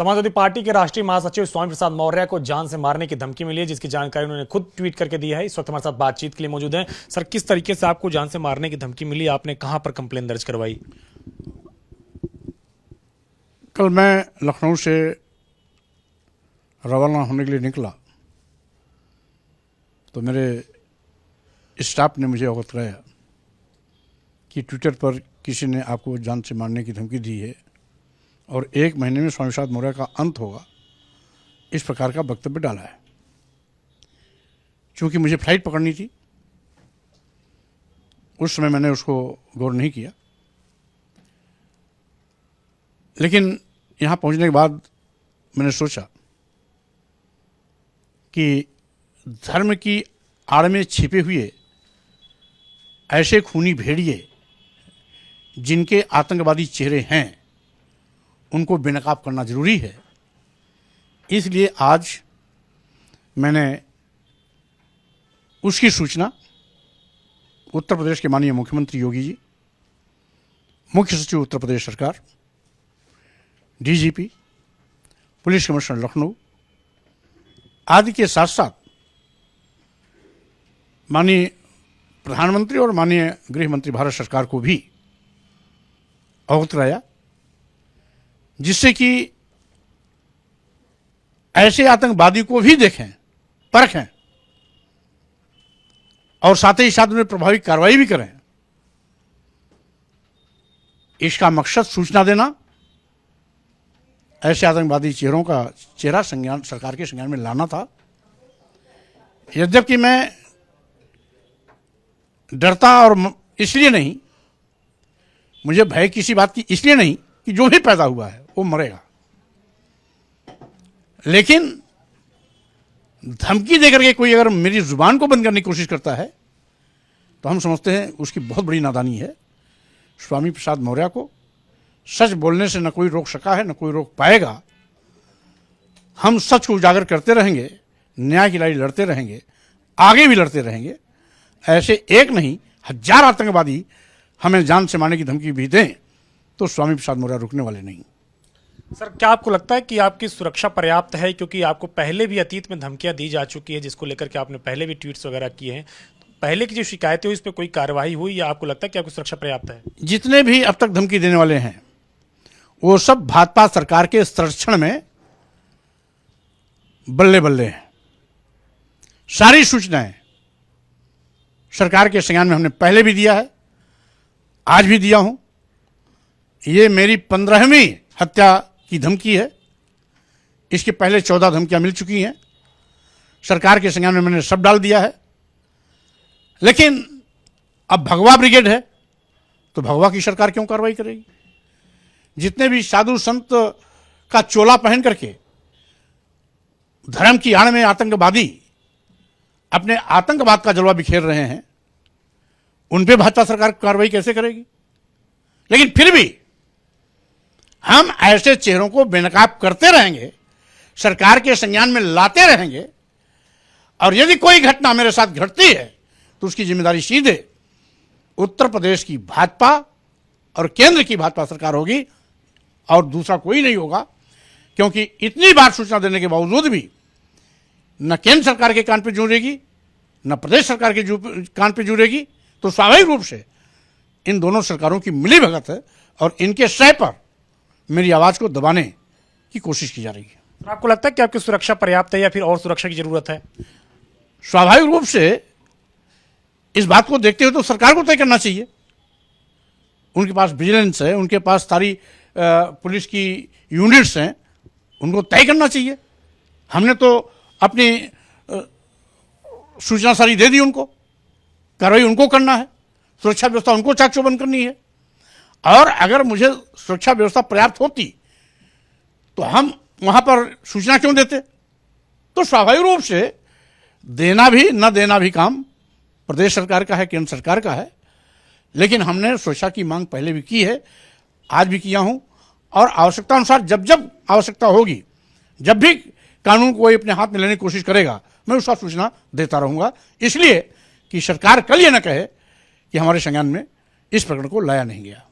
Samajwadi party के राष्ट्रीय महासचिव स्वामी प्रसाद मौर्य को जान से मारने की धमकी मिली है, जिसकी जानकारी उन्होंने खुद ट्वीट करके दी है। इस वक्त हमारे साथ बातचीत के लिए मौजूद हैं। सर, किस तरीके से आपको जान से मारने की धमकी मिली? आपने कहां पर कंप्लेन दर्ज करवाई? कल मैं लखनऊ से रवाना होने के लिए निकला तो मेरे स्टाफ ने मुझे अवगत कराया कि ट्विटर पर किसी ने आपको जान से मारने की धमकी दी है और 1 महीने में स्वामी प्रसाद मौर्य का अंत होगा, इस प्रकार का वक्तव्य डाला है। चूँकि मुझे फ्लाइट पकड़नी थी, उस समय मैंने उसको गौर नहीं किया, लेकिन यहाँ पहुँचने के बाद मैंने सोचा कि धर्म की आड़ में छिपे हुए ऐसे खूनी भेड़िए जिनके आतंकवादी चेहरे हैं, उनको बेनकाब करना जरूरी है। इसलिए आज मैंने उसकी सूचना उत्तर प्रदेश के माननीय मुख्यमंत्री योगी जी, मुख्य सचिव उत्तर प्रदेश सरकार, डीजीपी, पुलिस कमिश्नर लखनऊ आदि के साथ साथ माननीय प्रधानमंत्री और माननीय गृह मंत्री भारत सरकार को भी अवगत कराया, जिससे कि ऐसे आतंकवादी को भी देखें, परखें और साथ ही साथ उन्हें प्रभावी कार्रवाई भी करें। इसका मकसद सूचना देना, ऐसे आतंकवादी चेहरों का चेहरा संज्ञान सरकार के संज्ञान में लाना था। यद्यपि मैं डरता और इसलिए नहीं, मुझे भय किसी बात की इसलिए नहीं कि जो भी पैदा हुआ है वो मरेगा, लेकिन धमकी देकर के कोई अगर मेरी जुबान को बंद करने की कोशिश करता है तो हम समझते हैं उसकी बहुत बड़ी नादानी है। स्वामी प्रसाद मौर्य को सच बोलने से न कोई रोक सका है, न कोई रोक पाएगा। हम सच को उजागर करते रहेंगे, न्याय की लड़ाई लड़ते रहेंगे, आगे भी लड़ते रहेंगे। ऐसे एक नहीं 1000 आतंकवादी हमें जान से मारने की धमकी भी दें तो स्वामी प्रसाद मौर्य रुकने वाले नहीं। सर, क्या आपको लगता है कि आपकी सुरक्षा पर्याप्त है? क्योंकि आपको पहले भी अतीत में धमकियां दी जा चुकी है, जिसको लेकर के आपने पहले भी ट्वीट्स वगैरह किए हैं। पहले की जो शिकायतें हुई, इस पर कोई कार्रवाई हुई या आपको लगता है कि आपकी सुरक्षा पर्याप्त है? जितने भी अब तक धमकी देने वाले हैं वो सब भाजपा सरकार के संरक्षण में बल्ले बल्ले हैं। सारी सूचनाएं सरकार के संज्ञान में हमने पहले भी दिया है, आज भी दिया हूं। ये मेरी 15वीं हत्या की धमकी है। इसके पहले 14 धमकियां मिल चुकी हैं। सरकार के संज्ञान में मैंने सब डाल दिया है। लेकिन अब भगवा ब्रिगेड है तो भगवा की सरकार क्यों कार्रवाई करेगी? जितने भी साधु संत का चोला पहन करके धर्म की आड़ में आतंकवादी अपने आतंकवाद का जलवा बिखेर रहे हैं, उन पे भाजपा सरकार कार्रवाई कैसे करेगी? लेकिन फिर भी हम ऐसे चेहरों को बेनकाब करते रहेंगे, सरकार के संज्ञान में लाते रहेंगे, और यदि कोई घटना मेरे साथ घटती है तो उसकी जिम्मेदारी सीधे उत्तर प्रदेश की भाजपा और केंद्र की भाजपा सरकार होगी और दूसरा कोई नहीं होगा। क्योंकि इतनी बार सूचना देने के बावजूद भी न केंद्र सरकार के कान पे जुड़ेगी, न प्रदेश सरकार के कान पे जुड़ेगी, तो स्वाभाविक रूप से इन दोनों सरकारों की मिलीभगत है और इनके सह पर मेरी आवाज को दबाने की कोशिश की जा रही है। आपको लगता है कि आपकी सुरक्षा पर्याप्त है या फिर और सुरक्षा की जरूरत है? स्वाभाविक रूप से इस बात को देखते हुए तो सरकार को तय करना चाहिए। उनके पास विजिलेंस है, उनके पास सारी पुलिस की यूनिट्स हैं, उनको तय करना चाहिए। हमने तो अपनी सूचना सारी दे दी उनको, कार्रवाई उनको करना है, सुरक्षा व्यवस्था उनको चाक चौबंद करनी है। और अगर मुझे सुरक्षा व्यवस्था पर्याप्त होती तो हम वहां पर सूचना क्यों देते? तो स्वाभाविक रूप से देना भी न देना भी काम प्रदेश सरकार का है, केंद्र सरकार का है। लेकिन हमने सुरक्षा की मांग पहले भी की है, आज भी किया हूं, और आवश्यकता अनुसार जब जब आवश्यकता होगी, जब भी कानून को कोई अपने हाथ में लेने की कोशिश करेगा, मैं उसका सूचना देता रहूंगा। इसलिए कि सरकार कल ये न कहे कि हमारे संज्ञान में इस प्रकरण को लाया नहीं गया।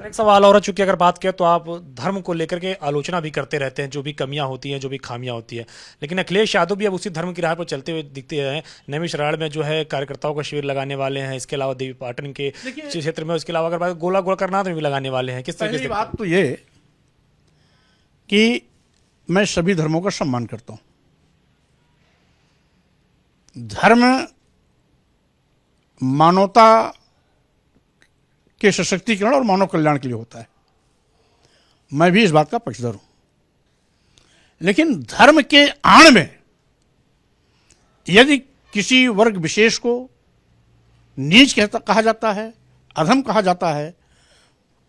सर एक सवाल और है, चूंकि अगर बात करें तो आप धर्म को लेकर के आलोचना भी करते रहते हैं, जो भी कमियां होती हैं, जो भी खामियां होती है, लेकिन अखिलेश यादव भी अब उसी धर्म की राह पर चलते हुए दिखते हैं। नैमिषारण्य में जो है कार्यकर्ताओं का शिविर लगाने वाले हैं, इसके अलावा देवी पाटन के क्षेत्र में, इसके अलावा अगर बात गोला गोलकरनाथ में भी लगाने वाले हैं। किस तरीके पहली से बात तो ये कि मैं सभी धर्मों का सम्मान करता हूं। धर्म मानवता के सशक्तिकरण और मानव कल्याण के लिए होता है, मैं भी इस बात का पक्षधर हूं। लेकिन धर्म के आड़ में यदि किसी वर्ग विशेष को नीच कहा जाता है, अधम कहा जाता है,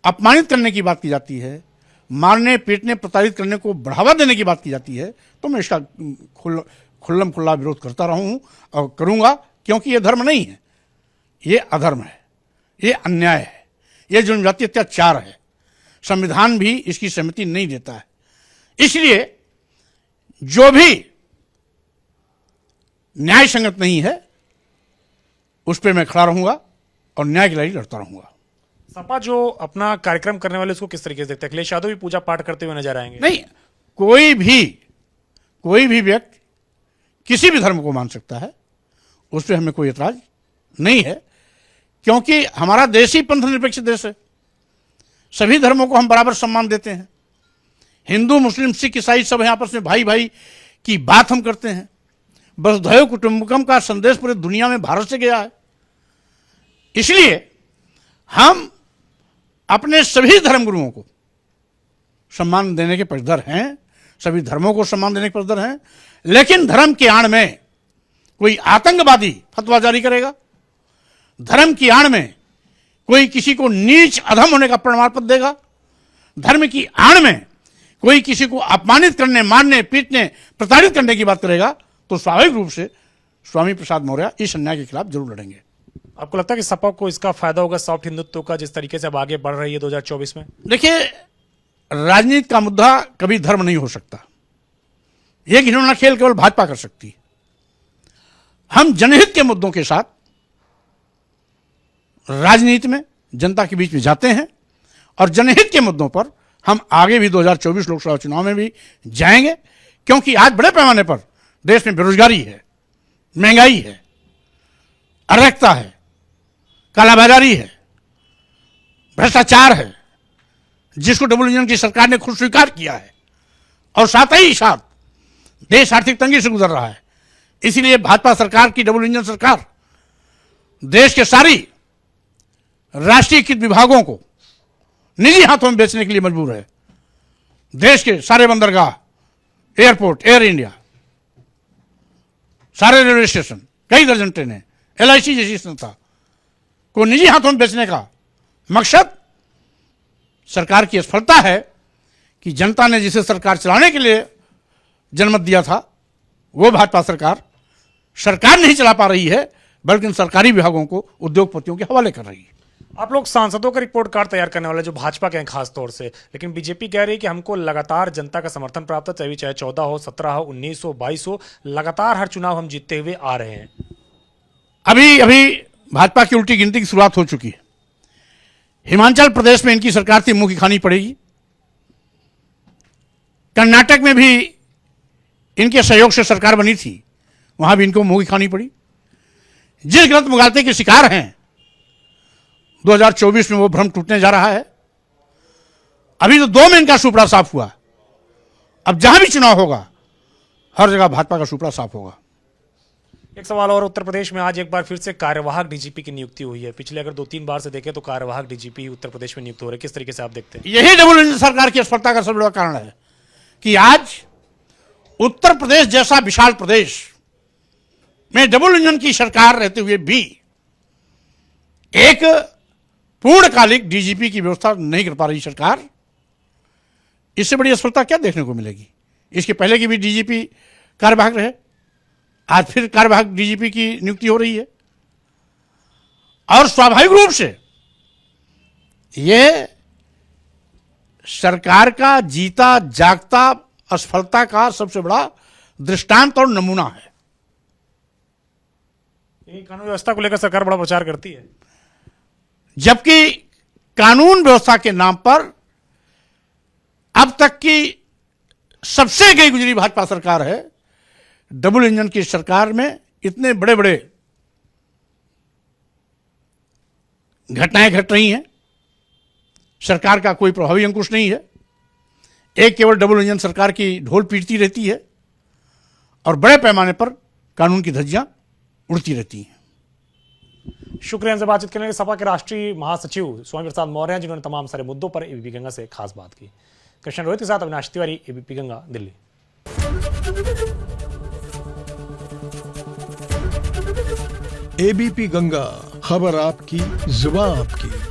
अपमानित करने की बात की जाती है, मारने पीटने प्रताड़ित करने को बढ़ावा देने की बात की जाती है, तो मैं इसका खुल्लम खुल्ला विरोध करता रहा हूं और करूंगा, क्योंकि यह धर्म नहीं है, ये अधर्म है, ये अन्याय है, ये जनजातीय अत्याचार है। संविधान भी इसकी सहमति नहीं देता है। इसलिए जो भी न्याय संगत नहीं है उस पर मैं खड़ा रहूंगा और न्याय की लड़ाई लड़ता रहूंगा। सपा जो अपना कार्यक्रम करने वाले उसको किस तरीके से देखते हैं? अखिलेश यादव भी पूजा पाठ करते हुए नजर आएंगे? नहीं, कोई भी व्यक्ति किसी भी धर्म को मान सकता है, उस पर हमें कोई एतराज नहीं है, क्योंकि हमारा देश ही पंथ निरपेक्ष देश है। सभी धर्मों को हम बराबर सम्मान देते हैं। हिंदू मुस्लिम सिख ईसाई सब हैं, आपस में भाई भाई की बात हम करते हैं। वसुधैव कुटुंबकम का संदेश पूरे दुनिया में भारत से गया है। इसलिए हम अपने सभी धर्मगुरुओं को सम्मान देने के पक्षधर हैं, सभी धर्मों को सम्मान देने के पक्षधर हैं। लेकिन धर्म के आड़ में कोई आतंकवादी फतवा जारी करेगा, धर्म की आड़ में कोई किसी को नीच अधम होने का प्रमाण पत्र देगा, धर्म की आड़ में कोई किसी को अपमानित करने, मारने पीटने प्रताड़ित करने की बात करेगा, तो स्वाभाविक रूप से स्वामी प्रसाद मौर्य इस अन्याय के खिलाफ जरूर लड़ेंगे। आपको लगता है कि सपा को इसका फायदा होगा सॉफ्ट हिंदुत्व का, जिस तरीके से अब आगे बढ़ रही है 2024 में? देखिए, राजनीति का मुद्दा कभी धर्म नहीं हो सकता। यह घिनौना खेल केवल भाजपा कर सकती है। हम जनहित के मुद्दों के साथ राजनीति में जनता के बीच में जाते हैं और जनहित के मुद्दों पर हम आगे भी 2024 लोकसभा चुनाव में भी जाएंगे, क्योंकि आज बड़े पैमाने पर देश में बेरोजगारी है, महंगाई है, अराजकता है, कालाबाजारी है, भ्रष्टाचार है, जिसको डबल इंजन की सरकार ने खुद स्वीकार किया है, और साथ ही साथ देश आर्थिक तंगी से गुजर रहा है। इसलिए भाजपा सरकार की डबल इंजन सरकार देश के सारी राष्ट्रीयकृत विभागों को निजी हाथों में बेचने के लिए मजबूर है। देश के सारे बंदरगाह, एयरपोर्ट, एयर इंडिया, सारे रेलवे स्टेशन, कई दर्जन ट्रेनें, LIC जैसी संस्था को निजी हाथों में बेचने का मकसद सरकार की असफलता है कि जनता ने जिसे सरकार चलाने के लिए जनमत दिया था, वो भाजपा सरकार नहीं चला पा रही है, बल्कि सरकारी विभागों को उद्योगपतियों के हवाले कर रही है। आप लोग सांसदों का रिपोर्ट कार्ड तैयार करने वाले जो भाजपा के हैं खास तौर से, लेकिन बीजेपी कह रही है कि हमको लगातार जनता का समर्थन प्राप्त है, चाहे 14 हो, 17 हो, 19 हो, 22 हो, लगातार हर चुनाव हम जीतते हुए आ रहे हैं। अभी भाजपा की उल्टी गिनती की शुरुआत हो चुकी है। हिमाचल प्रदेश में इनकी सरकार थी, मुंह की खानी पड़ेगी। कर्नाटक में भी इनके सहयोग से सरकार बनी थी, वहां भी इनको मुंह की खानी पड़ी। जिस गलत मुगालते के शिकार हैं, 2024 में वो भ्रम टूटने जा रहा है। अभी तो 2 में इनका सुपड़ा साफ हुआ, अब जहां भी चुनाव होगा हर जगह भाजपा का सुपड़ा साफ होगा। एक सवाल और, उत्तर प्रदेश में आज एक बार फिर से कार्यवाहक डीजीपी की नियुक्ति हुई है। पिछले अगर 2-3 बार से देखें तो कार्यवाहक डीजीपी उत्तर प्रदेश में नियुक्त हो रहे हैं। किस तरीके से आप देखते हैं? यही डबल इंजन सरकार की असफलता का सबसे बड़ा कारण है कि आज उत्तर प्रदेश जैसा विशाल प्रदेश में डबल इंजन की सरकार रहते हुए भी एक पूर्णकालिक डीजीपी की व्यवस्था नहीं कर पा रही सरकार। इससे बड़ी असफलता क्या देखने को मिलेगी? इसके पहले की भी डीजीपी कार्यवाहक रहे, आज फिर कार्यवाहक डीजीपी की नियुक्ति हो रही है, और स्वाभाविक रूप से यह सरकार का जीता जागता असफलता का सबसे बड़ा दृष्टांत और नमूना है। कानून व्यवस्था को लेकर सरकार बड़ा प्रचार करती है, जबकि कानून व्यवस्था के नाम पर अब तक की सबसे गई गुजरी भाजपा सरकार है। डबल इंजन की सरकार में इतने बड़े बड़े घटनाएं घट रही हैं, सरकार का कोई प्रभावी अंकुश नहीं है। एक केवल डबल इंजन सरकार की ढोल पीटती रहती है और बड़े पैमाने पर कानून की धज्जियां उड़ती रहती हैं। शुक्रिया हमसे बातचीत करने के सपा के राष्ट्रीय महासचिव स्वामी प्रसाद मौर्य हैं, जिन्होंने तमाम सारे मुद्दों पर एबीपी गंगा से खास बात की। कृष्ण रोहित के साथ अविनाश तिवारी, एबीपी गंगा, दिल्ली। एबीपी गंगा, खबर आपकी, जुबान आपकी।